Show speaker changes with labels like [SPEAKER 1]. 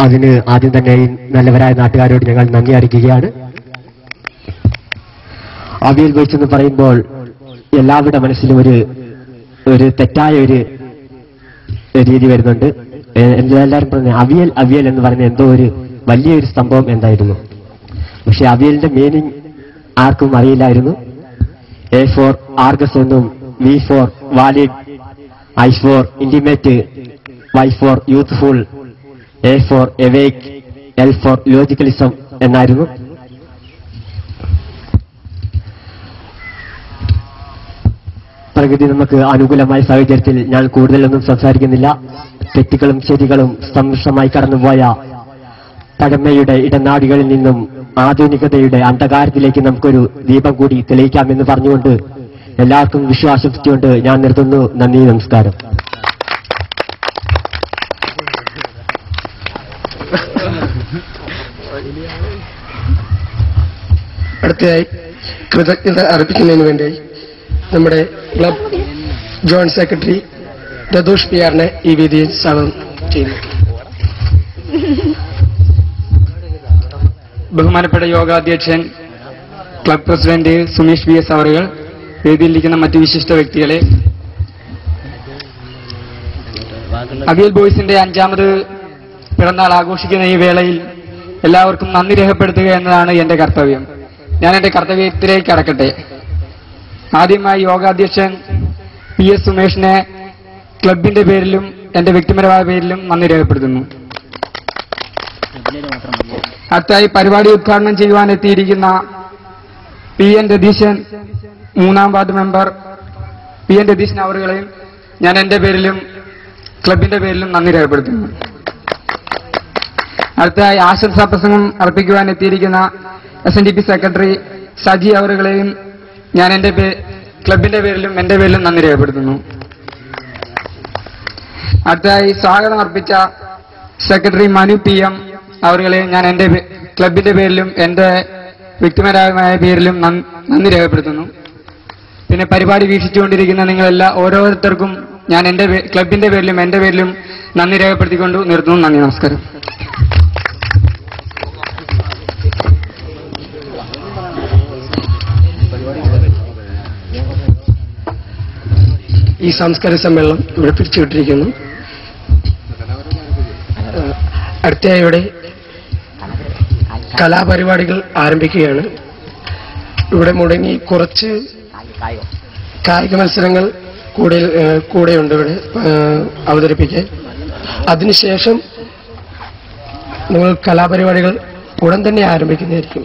[SPEAKER 1] അതിന് ആദ്യം തന്നെ ഈ നല്ലവരായ നാട്ടുകാരോട് ഞങ്ങൾ നന്ദി അറിയിക്കുകയാണ്. അവിയൽ ബോയ്സ് എന്ന് പറയുമ്പോൾ എല്ലാവരുടെ മനസ്സിലും ഒരു തെറ്റായ ഒരു രീതി വരുന്നുണ്ട്. എല്ലാവരും പറഞ്ഞു അവിയൽ അവിയൽ എന്ന് പറഞ്ഞ എന്തോ ഒരു വലിയൊരു സംഭവം എന്തായിരുന്നു. പക്ഷെ അവിയലിന്റെ മീനിങ് ആർക്കും അറിയില്ലായിരുന്നു. എ ഫോർ ആർഗസ് എന്നും, V for valid, I for intimate, Y for youthful, A for awake, L for logicalism എന്നായിരുന്നു. പ്രകൃതി നമുക്ക് അനുകൂലമായ സാഹചര്യത്തിൽ ഞാൻ കൂടുതലൊന്നും സംസാരിക്കുന്നില്ല. തെറ്റുകളും ശരികളും സമ്മിശ്രമായി കടന്നുപോയ പഴമയുടെ ഇടനാടുകളിൽ നിന്നും ആധുനികതയുടെ അന്ധകാരത്തിലേക്ക് നമുക്കൊരു ദീപം കൂടി തെളിയിക്കാമെന്ന് പറഞ്ഞുകൊണ്ട് എല്ലാവർക്കും വിശ്വാസിച്ചുകൊണ്ട് ഞാൻ നിർത്തുന്നു. നന്ദി, നമസ്കാരം.
[SPEAKER 2] അടുത്തയായി കൃതജ്ഞത അർപ്പിക്കുന്നതിന് വേണ്ടി നമ്മുടെ ക്ലബ് ജോയിന്റ് സെക്രട്ടറി രതൂഷ് പിയാറിനെ ഈ വേദിയിൽ സ്വാഗതം ചെയ്യുന്നു.
[SPEAKER 3] ബഹുമാനപ്പെട്ട യോഗാധ്യക്ഷൻ, ക്ലബ് പ്രസിഡന്റ് സുമേഷ് BS അവറുകൾ, വേദിയിലിരിക്കുന്ന മറ്റു വിശിഷ്ട വ്യക്തികളെ, അവിയൽ ബോയ്സിന്റെ 5ാമത് പിറന്നാൾ ആഘോഷിക്കുന്ന ഈ വേളയിൽ എല്ലാവർക്കും നന്ദി രേഖപ്പെടുത്തുക എന്നതാണ് എന്റെ കർത്തവ്യം. ഞാൻ എന്റെ കർത്തവ്യത്തിലേക്ക് കടക്കട്ടെ. ആദ്യമായി യോഗാധ്യക്ഷൻ PS സുമേഷിനെ ക്ലബിന്റെ പേരിലും എന്റെ വ്യക്തിപരമായ പേരിലും നന്ദി രേഖപ്പെടുത്തുന്നു. അടുത്തായി പരിപാടി ഉദ്ഘാടനം ചെയ്യുവാൻ എത്തിയിരിക്കുന്ന PN രതീശൻ, 3ാം വാർഡ് മെമ്പർ PN രതീശൻ അവറുകളെയും ഞാൻ എന്റെ പേരിലും ക്ലബിന്റെ പേരിലും നന്ദി രേഖപ്പെടുത്തുന്നു. അടുത്തതായി ആശംസാ പ്രസംഗം അർപ്പിക്കുവാൻ എത്തിയിരിക്കുന്ന SNDP സെക്രട്ടറി സജി അവറുകളെയും ഞാൻ എന്റെ ക്ലബിന്റെ പേരിലും എന്റെ പേരിലും നന്ദി രേഖപ്പെടുത്തുന്നു. അടുത്തതായി സ്വാഗതം അർപ്പിച്ച സെക്രട്ടറി മനു PM അവരുകളെയും ഞാൻ എന്റെ ക്ലബിന്റെ പേരിലും എന്റെ വ്യക്തിപരമായ പേരിലും നന്ദി രേഖപ്പെടുത്തുന്നു. പിന്നെ പരിപാടി വീക്ഷിച്ചുകൊണ്ടിരിക്കുന്ന നിങ്ങളെല്ലാം ഓരോരുത്തർക്കും ഞാൻ എന്റെ ക്ലബിന്റെ പേരിലും എന്റെ പേരിലും നന്ദി രേഖപ്പെടുത്തിക്കൊണ്ട് നിർത്തുന്നു. നന്ദി, നമസ്കാരം.
[SPEAKER 2] ഈ സാംസ്കാരിക സമ്മേളനം ഇവിടെ പിരിച്ചുവിട്ടിരിക്കുന്നു. അടുത്തയായി ഇവിടെ കലാപരിപാടികൾ ആരംഭിക്കുകയാണ്. ഇവിടെ മുടങ്ങി കുറച്ച് കായിക മത്സരങ്ങൾ കൂടെയുണ്ട് ഇവിടെ അവതരിപ്പിക്കാൻ. അതിനുശേഷം നിങ്ങൾ കലാപരിപാടികൾ ഉടൻ തന്നെ ആരംഭിക്കുന്നതായിരിക്കും.